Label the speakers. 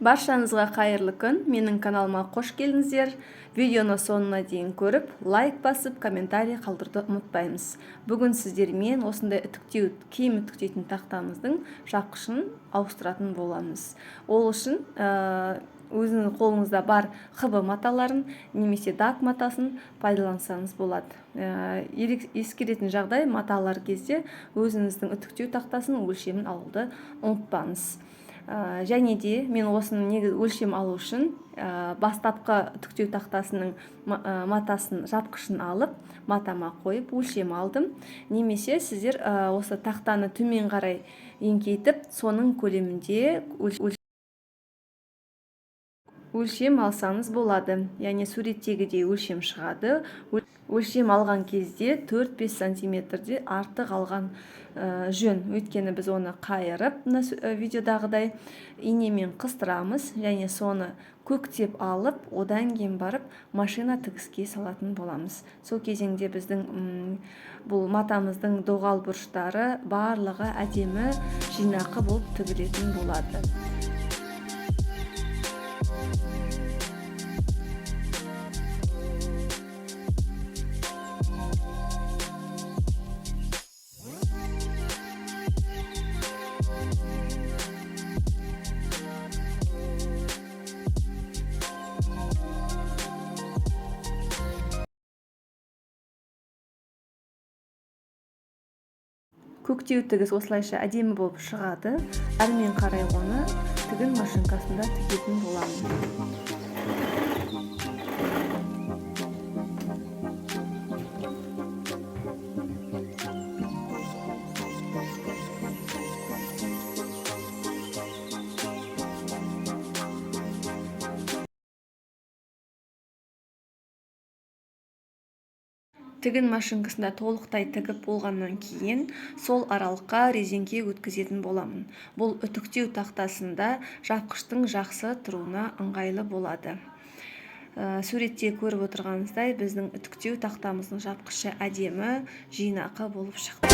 Speaker 1: Баршаңызға қайырлы күн. Менің каналыма қош келдіңіздер. Видеоны соңына дейін көріп, лайк басып, комментарий қалдыруды ұмытпаймыз. Бүгін сіздермен осындай киім үтіктейтін тақтамыздың жапқышын ауыстыратын боламыз. Ол үшін өзіңіздің қолыңызда бар ХБ маталарын немесе дак матасын пайдалансаңыз болады. Ескеретін жағдай, маталар кезде өзіңіздің үтіктеу тақтасының өлшемін алуды ұмытпаңыз. Және де мен осының негізі өлшем алу үшін бастапқы үтіктеу тақтасының матасын жапқышын алып, матама қойып өлшем алдым. Немесе сіздер осы тақтаны төмен қарай еңкейтіп, соның көлемінде өлшем алсаңыз болады. Яғни суреттегідей өлшем шығады. Өлшем алған кезде 4-5 сантиметрде артық алған жөн. Өйткені біз оны қайырып, видеодағыдай инемен қыстырамыз, және соны көктеп алып, одан кейін барып машина тігіске салатын боламыз. Сол кезеңде біздің бұл матамыздың доғал бұрыштары барлығы әдемі жинақы болып тігілетін болады. Көктеу тігіс осылайша әдемі болып шығады. Әрмен қарай оны тігін машинкасында тігетін боламын. Тігін машинкасында толықтай тігіп болғаннан кейін сол аралыққа резеңке өткізетін боламын. Бұл үтіктеу тақтасында жапқыштың жақсы тұруына ыңғайлы болады. Суретте көріп отырғаныңыздай біздің үтіктеу тақтамыздың жапқышы әдемі жинақы болып шықты.